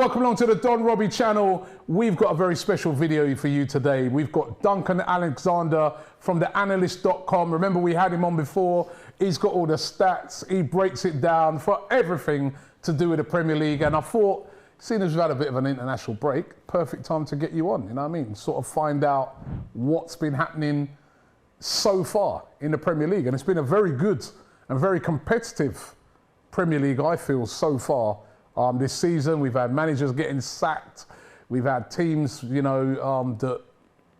welcome along to the Don Robbie channel. We've got a very special video for you today. We've got Duncan Alexander from theanalyst.com. Remember, we had him on before. He's got all the stats. He breaks it down for everything to do with the Premier League. And I thought, seeing as we've had a bit of an international break, perfect time to get you on, you know what I mean? Sort of find out what's been happening so far in the Premier League. And it's been a very good and very competitive Premier League, I feel, so far. This season, we've had managers getting sacked. We've had teams, that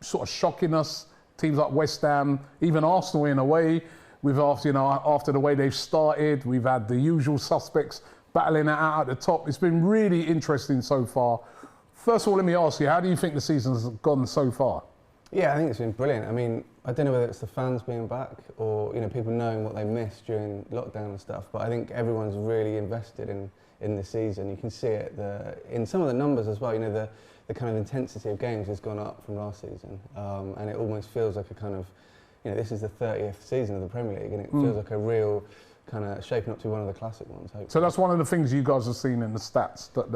sort of shocking us. Teams like West Ham, even Arsenal in a way. We've after the way they've started, we've had the usual suspects battling it out at the top. It's been really interesting so far. First of all, let me ask you, how do you think the season's gone so far? Yeah, I think it's been brilliant. I mean, I don't know whether it's the fans being back or people knowing what they missed during lockdown and stuff, but I think everyone's really invested in this season. You can see it in some of the numbers as well. The kind of intensity of games has gone up from last season, and it almost feels like a kind of, this is the 30th season of the Premier League, and it feels like a real kind of shaping up to be one of the classic ones, hopefully. So that's one of the things you guys have seen in the stats, that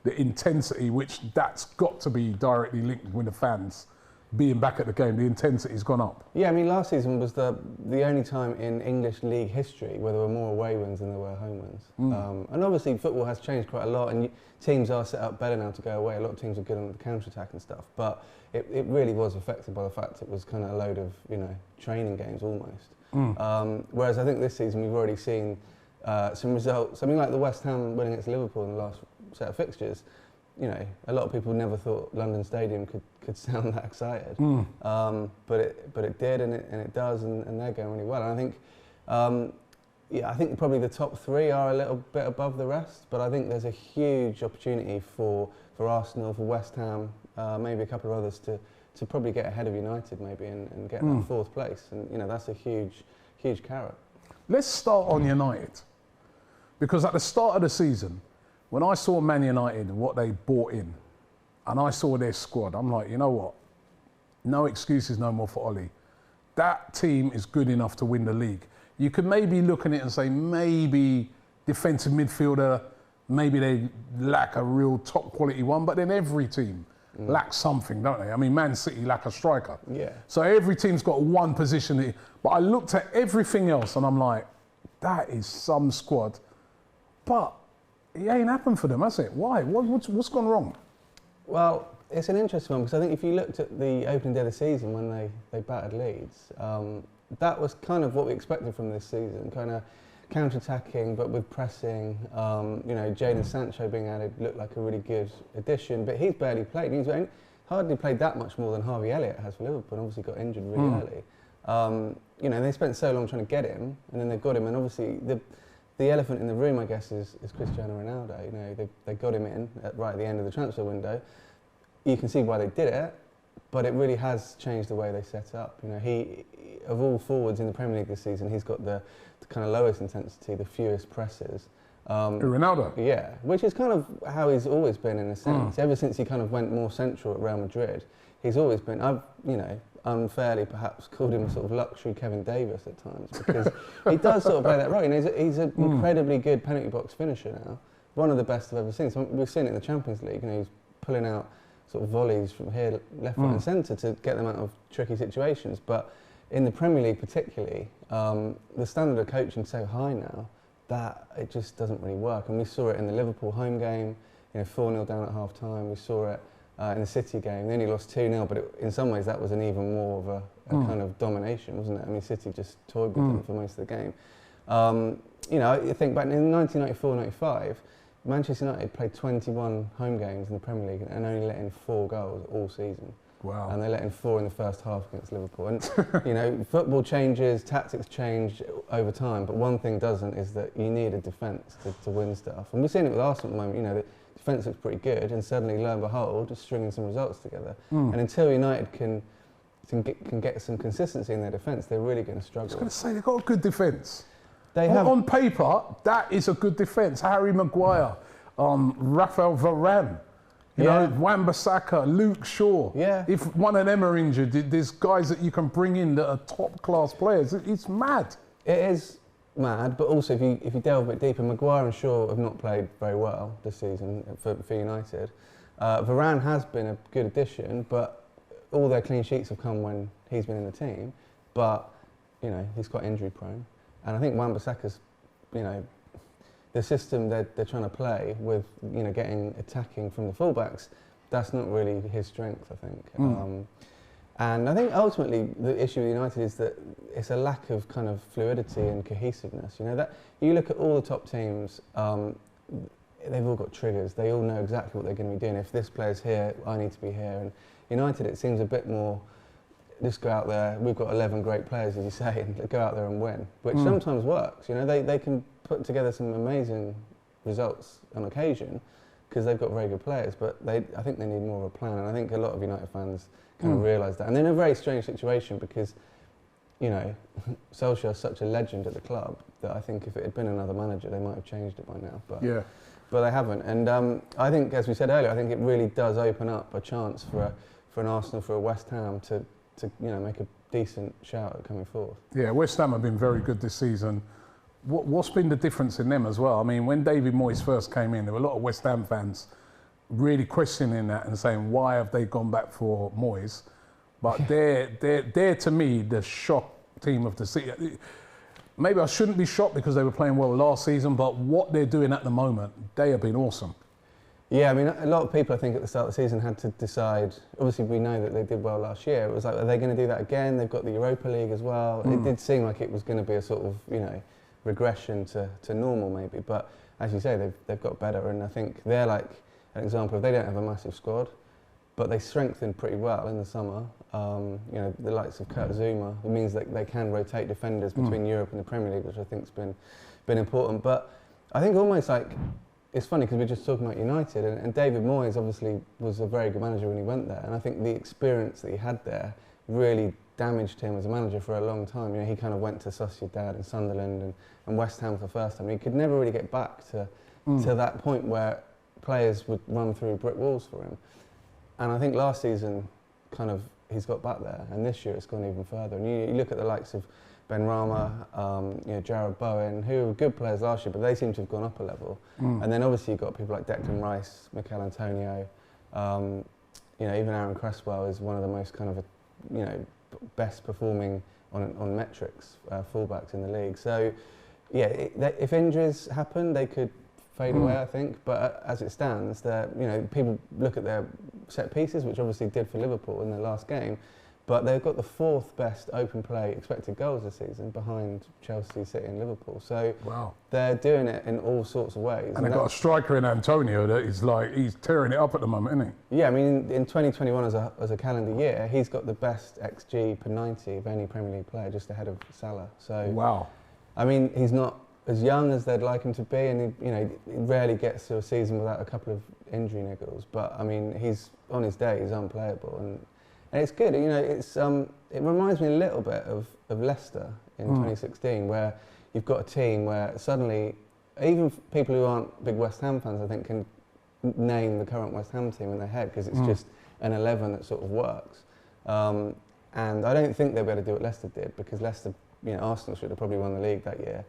the intensity, which that's got to be directly linked with the fans being back at the game. The intensity's gone up. Yeah, I mean, last season was the only time in English league history where there were more away wins than there were home wins. And obviously football has changed quite a lot, and teams are set up better now to go away. A lot of teams are good on the counter-attack and stuff, but it really was affected by the fact it was kind of a load of, training games almost. Whereas I think this season we've already seen some results. I mean, like the West Ham winning against Liverpool in the last set of fixtures. A lot of people never thought London Stadium could sound that excited, but it did, and it does, and they're going really well. And I think, I think probably the top three are a little bit above the rest, but I think there's a huge opportunity for Arsenal, for West Ham, maybe a couple of others to probably get ahead of United maybe and get that fourth place, and that's a huge carrot. Let's start on United, because at the start of the season, when I saw Man United, what they bought in, and I saw their squad, I'm like, you know what? No excuses no more for Ollie. That team is good enough to win the league. You could maybe look at it and say, maybe defensive midfielder, maybe they lack a real top quality one, but then every team lacks something, don't they? I mean, Man City lack a striker. Yeah. So every team's got one position. But I looked at everything else and I'm like, that is some squad. But it ain't happened for them, has it? Why? What's gone wrong? Well, it's an interesting one, because I think if you looked at the opening day of the season when they battered Leeds, that was kind of what we expected from this season, kind of counter-attacking but with pressing. Jadon Sancho being added looked like a really good addition, but he's barely played. He's hardly played that much more than Harvey Elliott has for Liverpool, and obviously got injured really early. They spent so long trying to get him, and then they've got him, and obviously the elephant in the room, I guess, is Cristiano Ronaldo. They got him in right at the end of the transfer window. You can see why they did it, but it really has changed the way they set up. He, of all forwards in the Premier League this season, he's got the kind of lowest intensity, the fewest presses. Ronaldo? Yeah, which is kind of how he's always been in a sense. Ever since he kind of went more central at Real Madrid, he's always been, I've unfairly perhaps called him a sort of luxury Kevin Davis at times, because he does sort of play that role. He's an incredibly good penalty box finisher now, one of the best I've ever seen. So we've seen it in the Champions League. He's pulling out sort of volleys from here, left, right, and centre to get them out of tricky situations. But in the Premier League particularly, the standard of coaching is so high now that it just doesn't really work. And we saw it in the Liverpool home game, 4-0 down at half time. We saw it in the City game. They only lost 2-0, but in some ways that was an even more of a kind of domination, wasn't it? I mean, City just toyed with them for most of the game. I think back in 1994-95, Manchester United played 21 home games in the Premier League and only let in 4 goals all season. Wow. And they let in 4 in the first half against Liverpool. And, football changes, tactics change over time, but one thing doesn't, is that you need a defence to win stuff. And we've seen it with Arsenal at the moment. The defence looks pretty good, and suddenly, lo and behold, just stringing some results together. And until United can get some consistency in their defence, they're really going to struggle. I was going to say, they've got a good defence. They have. On paper, that is a good defence. Harry Maguire, Raphael Varane, Wan-Bissaka, Luke Shaw. Yeah. If one of them are injured, there's guys that you can bring in that are top-class players. It's mad. It is. mad, but also if you delve a bit deeper, Maguire and Shaw have not played very well this season for United. Varane has been a good addition, but all their clean sheets have come when he's been in the team. But you know, he's quite injury prone, and I think Wan-Bissaka's, you know, the system they're trying to play with, you know, getting attacking from the fullbacks, that's not really his strength, I think. And I think ultimately the issue with United is that it's a lack of kind of fluidity and cohesiveness. You know, that you look at all the top teams, they've all got triggers. They all know exactly what they're going to be doing. If this player's here, I need to be here. And United, it seems a bit more, just go out there. We've got 11 great players, as you say, and go out there and win, which sometimes works. You know, they can put together some amazing results on occasion because they've got very good players. But I think they need more of a plan. And I think a lot of United fans kind of realise that. And they're in a very strange situation because, you know, Solskjaer's such a legend at the club that I think if it had been another manager, they might have changed it by now. But they haven't. And I think, as we said earlier, I think it really does open up a chance for an Arsenal, for a West Ham to you know, make a decent shout at coming forward. Yeah, West Ham have been very good this season. What's been the difference in them as well? I mean, when David Moyes first came in, there were a lot of West Ham fans really questioning that and saying, why have they gone back for Moyes? But they're to me the shock team of the season. Maybe I shouldn't be shocked because they were playing well last season, but what they're doing at the moment, they have been awesome. Yeah, I mean, a lot of people, I think, at the start of the season had to decide. Obviously, we know that they did well last year. It was like, are they going to do that again? They've got the Europa League as well. It did seem like it was going to be a sort of, you know, regression to normal maybe. But as you say, they've got better, and I think they're like an example of, they don't have a massive squad, but they strengthened pretty well in the summer. You know, the likes of Kurt Zouma, it means that they can rotate defenders between Europe and the Premier League, which I think's been important. But I think almost like, it's funny because we're just talking about United, and David Moyes obviously was a very good manager when he went there, and I think the experience that he had there really damaged him as a manager for a long time. You know, he kind of went to Sociedad and Sunderland and West Ham for the first time. He could never really get back to that point where players would run through brick walls for him. And I think last season, kind of, he's got back there, and this year it's gone even further. And you look at the likes of Ben Rama, you know, Gerrard, Bowen, who were good players last year, but they seem to have gone up a level. And then obviously you've got people like Declan Rice, Mikel Antonio, you know, even Aaron Cresswell is one of the most kind of, you know, best performing on metrics fullbacks in the league. So, yeah, if injuries happen, they could fade away, I think. But as it stands, you know, people look at their set pieces, which obviously did for Liverpool in their last game. But they've got the 4th best open play expected goals this season, behind Chelsea, City and Liverpool. So they're doing it in all sorts of ways. And they've got a striker in Antonio that is like, he's tearing it up at the moment, isn't he? Yeah, I mean, in 2021 as a calendar year, he's got the best XG per 90 of any Premier League player, just ahead of Salah. So, I mean, he's not as young as they'd like him to be, and he, you know, he rarely gets to a season without a couple of injury niggles. But I mean, he's on his day, he's unplayable. And it's good, you know, it reminds me a little bit of Leicester in 2016, where you've got a team where suddenly, even people who aren't big West Ham fans, I think, can name the current West Ham team in their head, because it's just an 11 that sort of works. And I don't think they'll be able to do what Leicester did, because Leicester, you know, Arsenal should have probably won the league that year.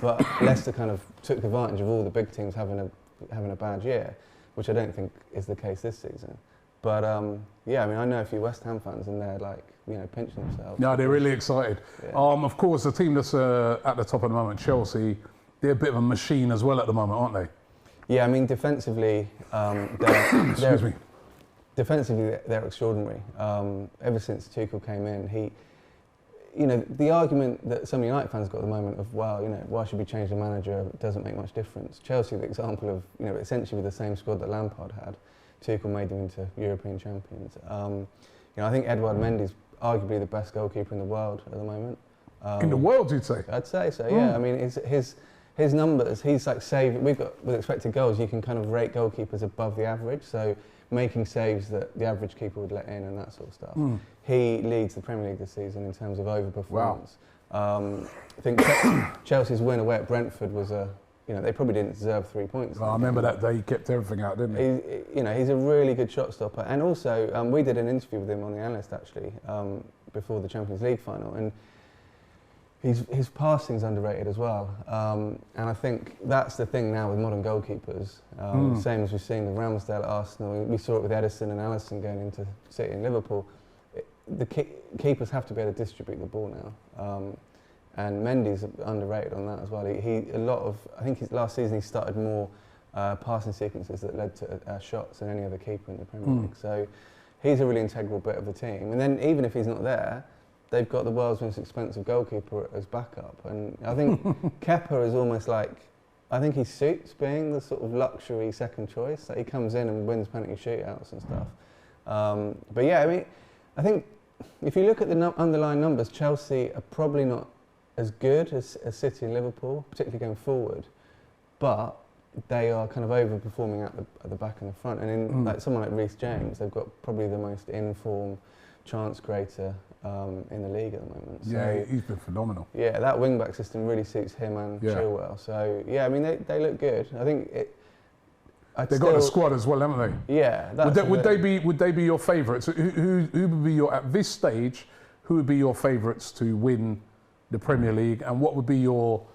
But Leicester kind of took advantage of all the big teams having a bad year, which I don't think is the case this season. But yeah, I mean, I know a few West Ham fans, and they're like, you know, pinching themselves. No, they're really excited. Yeah. Of course, the team that's at the top at the moment, Chelsea, they're a bit of a machine as well at the moment, aren't they? Yeah, I mean, defensively, Excuse me. Defensively, they're extraordinary. Ever since Tuchel came in, you know, the argument that some United fans got at the moment of, well, you know, why should we change the manager? It doesn't make much difference. Chelsea, the example of, you know, essentially with the same squad that Lampard had, Tuchel made them into European champions. You know, I think Mendes, arguably the best goalkeeper in the world at the moment. In the world, you'd say? I'd say so, yeah. I mean, his numbers, he's like saving, we've got, with expected goals, you can kind of rate goalkeepers above the average, so making saves that the average keeper would let in and that sort of stuff. He leads the Premier League this season in terms of overperformance. I think Chelsea's win away at Brentford was you know, they probably didn't deserve 3 points. Well, I remember that day he kept everything out, didn't he? You know, he's a really good shot stopper. And also, we did an interview with him on The Analyst, actually, before the Champions League final. And his passing's underrated as well, and I think that's the thing now with modern goalkeepers. Same as we've seen with Ramsdale at Arsenal. We saw it with Edison and Alisson going into City and Liverpool. The keepers have to be able to distribute the ball now, and Mendes is underrated on that as well. I think his last season he started more passing sequences that led to shots than any other keeper in the Premier League. So he's a really integral bit of the team. And then even if he's not there, they've got the world's most expensive goalkeeper as backup. And I think Kepa is almost like, I think he suits being the sort of luxury second choice. That he comes in and wins penalty shootouts and stuff. But yeah, I mean, I think if you look at the underlying numbers, Chelsea are probably not as good as City and Liverpool, particularly going forward. But they are kind of overperforming at the back and the front. And in like someone like Reece James, they've got probably the most in-form chance creator in the league at the moment. Yeah, so, he's been phenomenal. Yeah, that wing-back system really suits him and Chilwell. So yeah, I mean they look good. I think They've got a squad as well, haven't they? Yeah. Would they be your favourites? Who would be at this stage? Who would be your favourites to win the Premier League? And what would be your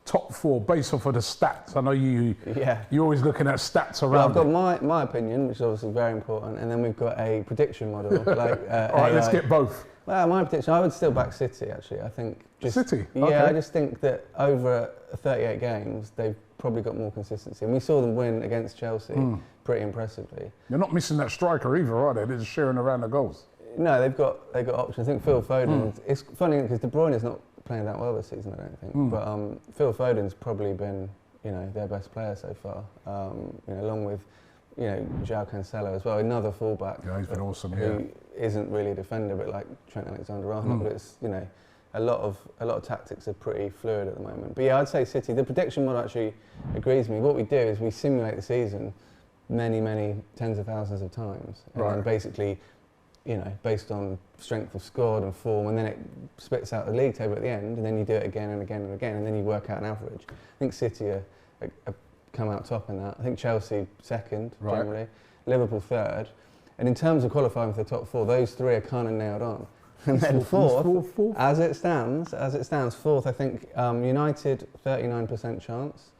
top four based off of the stats? I know you're always looking at stats around. Well, I've got my opinion, which is obviously very important, and then we've got a prediction model. Like, all right, let's get both. Well, my prediction, I would still back City actually. I think City. Yeah, okay. I just think that over 38 games, they've probably got more consistency, and we saw them win against Chelsea pretty impressively. You're not missing that striker either, are they? They're just sharing around the goals. No, they've got options. I think Phil Foden. It's funny because De Bruyne is not playing that well this season, I don't think. But Phil Foden's probably been, their best player so far. Along with, João Cancelo as well, another fullback. Yeah, he's been awesome. Who isn't really a defender, but like Trent Alexander-Arnold. But it's a lot of tactics are pretty fluid at the moment. But yeah, I'd say City. The prediction model actually agrees with me. What we do is we simulate the season many tens of thousands of times, and then basically, based on strength of squad and form, and then it spits out the league table at the end, and then you do it again and again and again, and then you work out an average. I think City are come out top in that. I think Chelsea second, generally, Liverpool third, and in terms of qualifying for the top four, those three are kind of nailed on. And then fourth, as it stands, fourth, I think United 39% chance.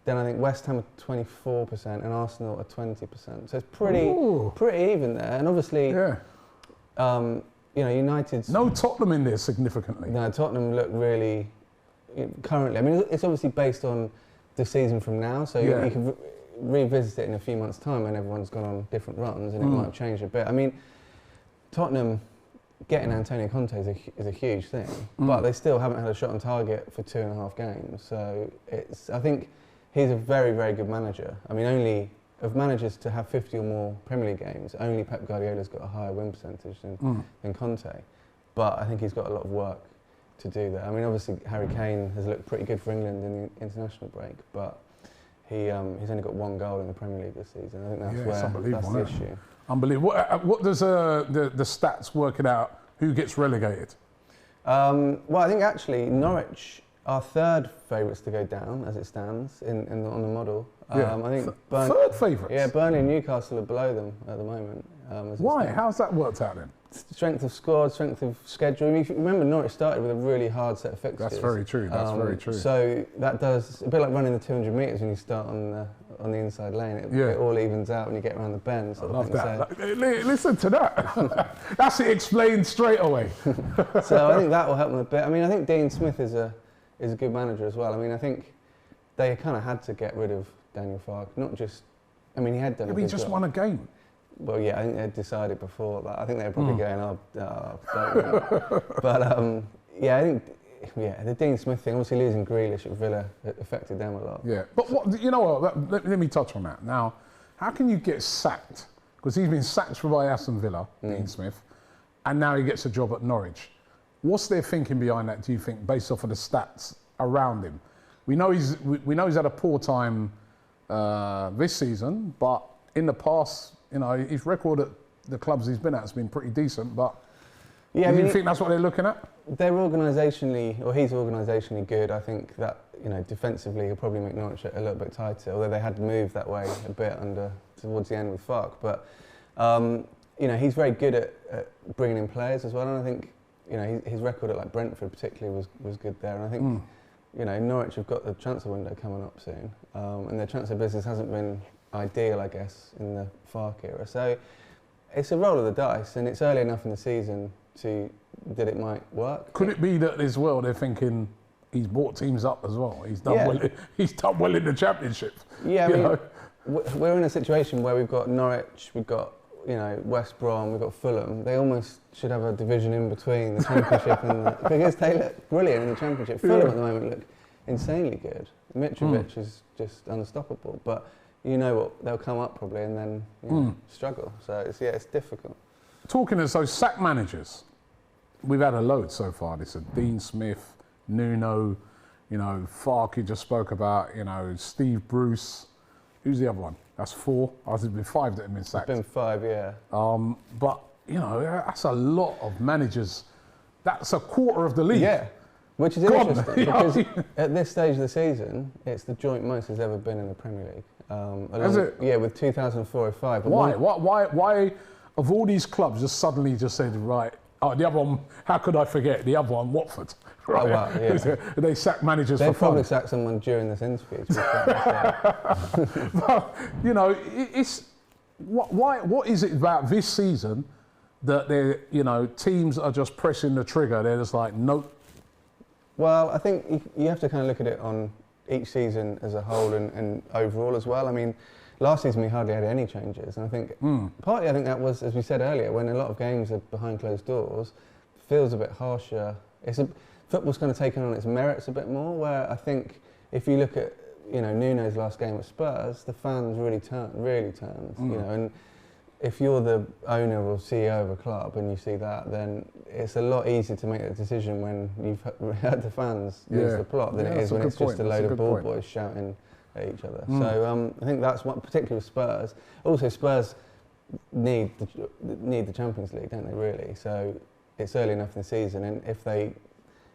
Then I think West Ham are 24% and Arsenal are 20%. So it's pretty even there. And obviously, United's... No Tottenham in there significantly. No, Tottenham look really... Currently, I mean, it's obviously based on the season from now, so you can revisit it in a few months' time when everyone's gone on different runs and it might have changed a bit. I mean, Tottenham... Getting Antonio Conte is a huge thing, but they still haven't had a shot on target for 2.5 games. So I think he's a very, very good manager. I mean, only of managers to have 50 or more Premier League games, only Pep Guardiola's got a higher win percentage than Conte. But I think he's got a lot of work to do there. I mean, obviously Harry Kane has looked pretty good for England in the international break, but he's only got 1 goal in the Premier League this season. I think that's the issue. Unbelievable. What does the stats work it out? Who gets relegated? Well, I think actually Norwich are third favourites to go down as it stands on the model. I think third favourites? Yeah, Burnley and Newcastle are below them at the moment. Why? How's that worked out then? Strength of squad, strength of schedule. I mean, if you remember, Norwich started with a really hard set of fixtures. That's very true. That's very true. So that does a bit like running the 200 metres when you start on the inside lane. It all evens out when you get around the bend. I love that. Listen to that. That's it explained straight away. So I think that will help them a bit. I mean, I think Dean Smith is a good manager as well. I mean, I think they kind of had to get rid of Daniel Farke. Not just. I mean, he had done. Yeah, but he just won a game. Well, yeah, I think they'd decided before that. I think they were probably going, but I think, the Dean Smith thing, obviously losing Grealish at Villa, it affected them a lot. Yeah, but let me touch on that. Now, how can you get sacked? Because he's been sacked by Aston Villa, Dean Smith, and now he gets a job at Norwich. What's their thinking behind that, do you think, based off of the stats around him? We know he's had a poor time this season, but in the past, his record at the clubs he's been at has been pretty decent, but do you think that's what they're looking at? They're organisationally, or he's organisationally good. I think that, defensively he'll probably make Norwich a little bit tighter, although they had moved that way a bit towards the end with Farke. But, he's very good at bringing in players as well, and I think you know, his record at like Brentford particularly was good there, and I think you know, Norwich have got the transfer window coming up soon, and their transfer business hasn't been ideal, I guess, in the Farke era. So it's a roll of the dice, and it's early enough in the season that it might work. Could it be that as well they're thinking he's brought teams up as well? He's done well. He's done well in the Championship. Yeah, I mean, we're in a situation where we've got Norwich, we've got, you know, West Brom, we've got Fulham. They almost should have a division in between the Championship and because they look brilliant in the Championship. Fulham at the moment look insanely good. Mitrovic is just unstoppable, but you know what, they'll come up probably and then struggle. So it's difficult. Talking as those sack managers, we've had a load so far. This is Dean Smith, Nuno, you know, Farke just spoke about, you know, Steve Bruce. Who's the other one? That's 4. I was been 5 that have been sacked. It's been 5, yeah. But you know, that's a lot of managers. That's a quarter of the league. Yeah, which is interesting because at this stage of the season, it's the joint most there's ever been in the Premier League. Is it? Yeah, with 2004-05. Why of all these clubs just suddenly just said, right, oh, the other one, how could I forget? The other one, Watford. Right? Oh, wow, yeah. They sack managers They'll for fun. probably sack someone during this interview. But, you know, it's what is it about this season that they're, you know, teams are just pressing the trigger? They're just like, nope. Well, I think you have to kind of look at it on each season as a whole and overall as well. I mean, last season we hardly had any changes, and I think partly I think that was, as we said earlier, when a lot of games are behind closed doors, feels a bit harsher. Football's kind of taken on its merits a bit more. Where I think if you look at, you know, Nuno's last game at Spurs, the fans really turned. You know, and if you're the owner or CEO of a club and you see that, then it's a lot easier to make a decision when you've heard the fans lose the plot than it is when it's just a load of ball boys shouting at each other. So I think that's what, particularly with Spurs. Also, Spurs need the Champions League, don't they? Really. So it's early enough in the season, and if they,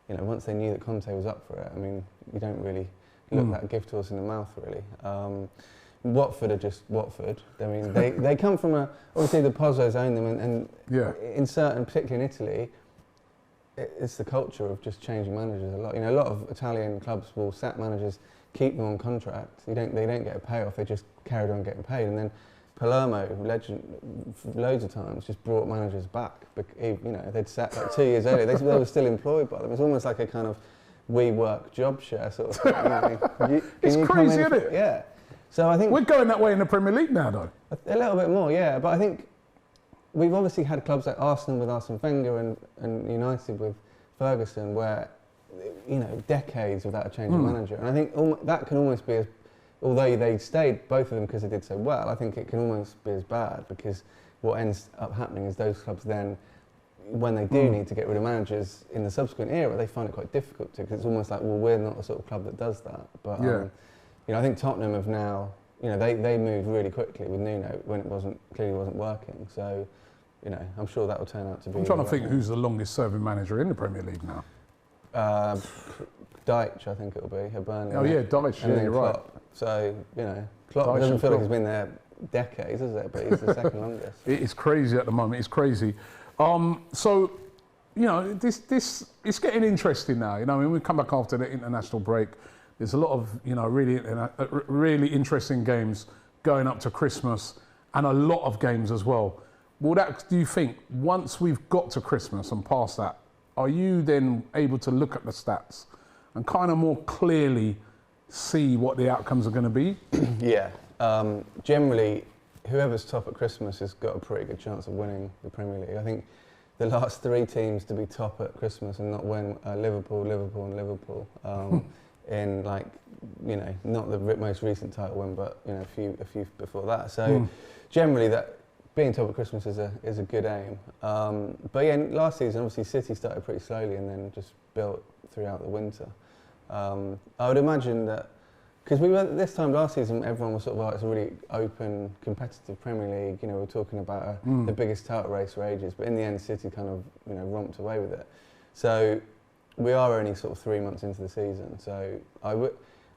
you know, once they knew that Conte was up for it, I mean, you don't really look that gift horse in the mouth, really. Watford are just Watford. I mean, they come from obviously the Pozzos own them, and in certain, particularly in Italy, it's the culture of just changing managers a lot. You know, a lot of Italian clubs will sack managers, keep them on contract. They don't get a payoff. They just carried on getting paid. And then Palermo, legend, loads of times just brought managers back. You know, they'd sacked like 2 years earlier. They were still employed by them. It's almost like a kind of we work job share sort of thing. It's crazy, isn't it? Yeah. So I think we're going that way in the Premier League now, though. A little bit more, yeah. But I think we've obviously had clubs like Arsenal with Arsene Wenger and United with Ferguson, where, you know, decades without a change of manager. And I think that can almost be, although they stayed, both of them, because they did so well, I think it can almost be as bad, because what ends up happening is those clubs then, when they do need to get rid of managers in the subsequent era, they find it quite difficult to, because it's almost like, well, we're not the sort of club that does that. But you know, I think Tottenham have now, you know, they moved really quickly with Nuno when it clearly wasn't working. So, you know, I'm sure that will turn out to be. I'm trying to think who's the longest serving manager in the Premier League now. Deitch, I think it'll be, at Burnley. Oh yeah, Deitch, and yeah, then you're Klopp. right. So, you know, Klopp doesn't feel like he's been there decades, is it? But he's the second longest. It is crazy at the moment. It's crazy. So, you know, this it's getting interesting now. You know, when we come back after the international break, there's a lot of, you know, really interesting games going up to Christmas, and a lot of games as well. Do you think once we've got to Christmas and past that, are you then able to look at the stats and kind of more clearly see what the outcomes are going to be? Yeah. Generally, whoever's top at Christmas has got a pretty good chance of winning the Premier League. I think the last 3 teams to be top at Christmas and not win are Liverpool, and Liverpool. In, like, you know, not the most recent title win, but, you know, a few before that. So generally, that being top at Christmas is a good aim. But yeah, last season obviously City started pretty slowly and then just built throughout the winter. I would imagine that, because we were this time last season, everyone was sort of like, it's a really open, competitive Premier League. You know, we're talking about the biggest title race for ages, but in the end, City kind of, you know, romped away with it. So we are only sort of 3 months into the season, so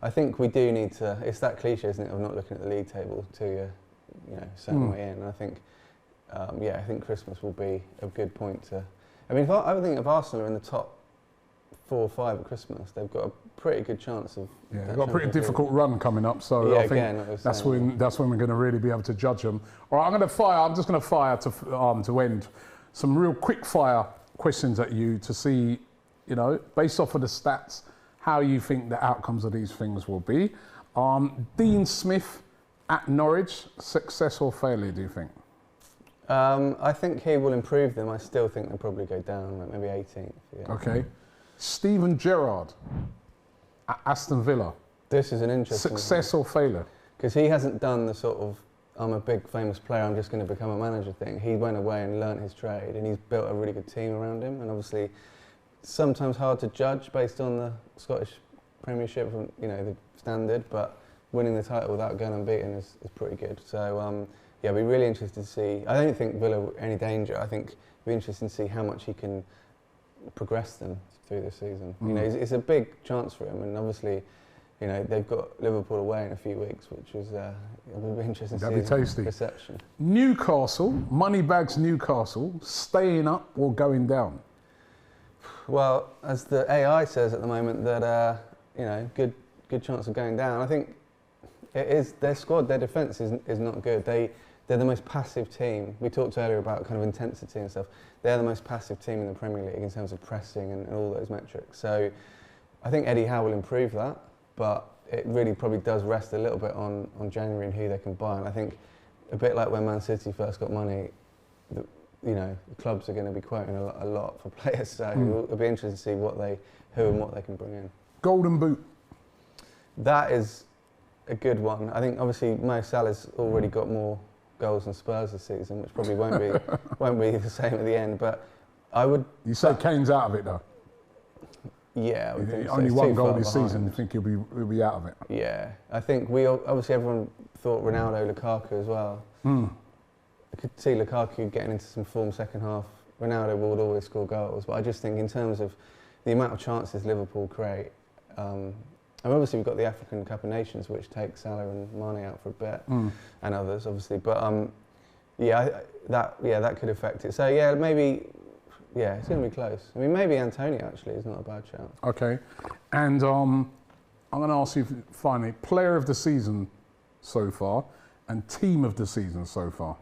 I think we do need to. It's that cliche, isn't it, of not looking at the league table till you're, you know, certain way in. And I think, I think Christmas will be a good point to. I mean, I think if Arsenal are in the top 4 or 5 at Christmas, they've got a pretty good chance of. Yeah, they've got a pretty difficult run coming up, so yeah, I think that's when we're going to really be able to judge them. All right, I'm just going to fire to end some real quick fire questions at you to see, you know, based off of the stats, how you think the outcomes of these things will be. Dean Smith at Norwich, success or failure, do you think? I think he will improve them. I still think they'll probably go down, like maybe 18th. Yeah. Okay. Steven Gerrard at Aston Villa. This is an interesting success or failure? Because he hasn't done the sort of, I'm a big famous player, I'm just going to become a manager thing. He went away and learnt his trade, and he's built a really good team around him. And obviously, sometimes hard to judge based on the Scottish Premiership, you know, the standard, but winning the title without going unbeaten is pretty good. So, yeah, it'll be really interested to see. I don't think Villa are any danger. I think it'll be interesting to see how much he can progress them through this season. You know, it's a big chance for him, and obviously, you know, they've got Liverpool away in a few weeks, which is it'll be interesting to see. That'll be tasty. Reception. Newcastle, Moneybags Newcastle, staying up or going down? Well, as the AI says at the moment, that you know, good chance of going down. I think it is their squad, their defence is not good. They're the most passive team. We talked earlier about kind of intensity and stuff. They're the most passive team in the Premier League in terms of pressing and all those metrics. So I think Eddie Howe will improve that, but it really probably does rest a little bit on January and who they can buy. And I think a bit like when Man City first got money, you know, the clubs are going to be quoting a lot for players. So it'll be interesting to see who and what they can bring in. Golden Boot. That is a good one. I think obviously Mo Salah's already got more goals than Spurs this season, which probably won't be the same at the end. But I would. You say Kane's out of it though. Yeah, I would think so. Only one goal this season. You think he'll be out of it? Yeah, I think obviously everyone thought Ronaldo, Lukaku as well. I could see Lukaku getting into some form second half. Ronaldo would always score goals, but I just think in terms of the amount of chances Liverpool create. And obviously we've got the African Cup of Nations, which takes Salah and Mane out for a bit, and others obviously. But that could affect it. So yeah, maybe, yeah, it's going to be close. I mean, maybe Antonio actually is not a bad shout. Okay, and I'm going to ask you finally, player of the season so far, and team of the season so far.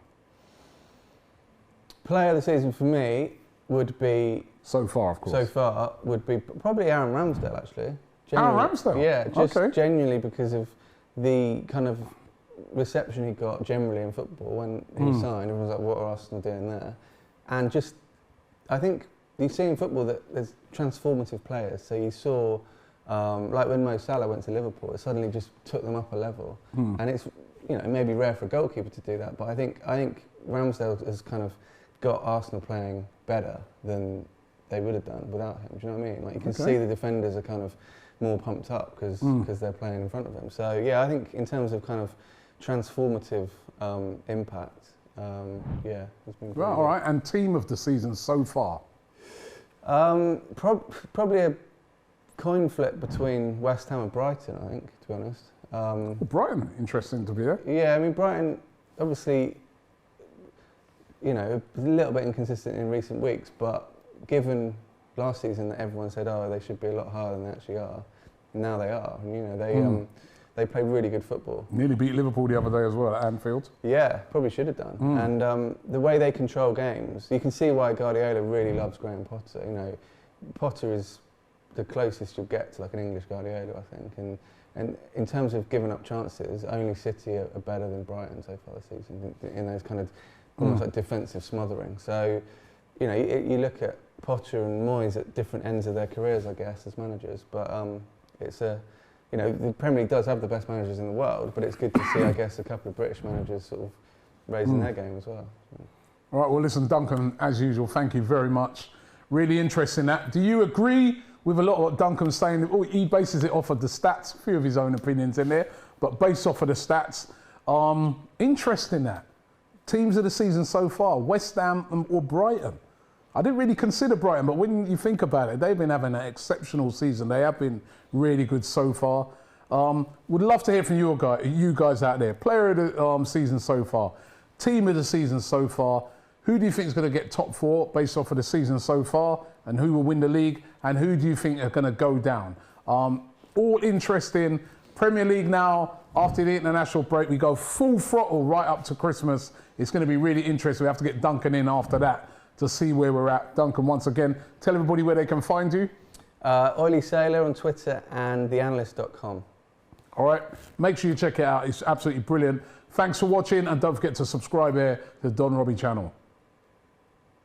Player of the season for me would be so far, of course. So far would be probably Aaron Ramsdale actually. Aaron Ramsdale? Yeah, just genuinely because of the kind of reception he got generally in football when he signed. Everyone's like, what are Arsenal doing there? And just, I think you see in football that there's transformative players. So you saw, like when Mo Salah went to Liverpool, it suddenly just took them up a level. And it's, you know, it may be rare for a goalkeeper to do that, but I think Ramsdale has kind of got Arsenal playing better than they would have done without him. Do you know what I mean? Like you can see the defenders are kind of more pumped up because they're playing in front of them. So yeah, I think in terms of kind of transformative impact, yeah, it's been all right. And team of the season so far? Probably a coin flip between West Ham and Brighton, I think, to be honest. Well, Brighton, interesting to be there. Yeah, I mean Brighton, obviously, you know, a little bit inconsistent in recent weeks, but given last season that everyone said, oh, they should be a lot higher than they actually are. Now they are. And, you know, they play really good football. Nearly beat Liverpool the other day as well at Anfield. Yeah, probably should have done. And the way they control games, you can see why Guardiola really loves Graham Potter. You know, Potter is the closest you'll get to like an English Guardiola, I think. And in terms of giving up chances, only City are better than Brighton so far this season in those kind of almost like defensive smothering. So, you know, you look at Potter and Moyes at different ends of their careers, I guess, as managers. But it's you know, the Premier League does have the best managers in the world, but it's good to see, I guess, a couple of British managers sort of raising their game as well. All right, well, listen, Duncan, as usual, thank you very much. Really interesting that. Do you agree with a lot of what Duncan's saying? He bases it off of the stats, a few of his own opinions in there, but based off of the stats, interesting that. Teams of the season so far, West Ham or Brighton. I didn't really consider Brighton, but when you think about it, they've been having an exceptional season. They have been really good so far. Would love to hear from you guys out there. Player of the season so far, team of the season so far. Who do you think is going to get top 4 based off of the season so far, and who will win the league, and who do you think are going to go down? All interesting. Premier League now, after the international break, we go full throttle right up to Christmas. It's going to be really interesting. We have to get Duncan in after that to see where we're at. Duncan, once again, tell everybody where they can find you. Oily Sailor on Twitter and theanalyst.com. All right, make sure you check it out. It's absolutely brilliant. Thanks for watching, and don't forget to subscribe here to the Don Robbie channel.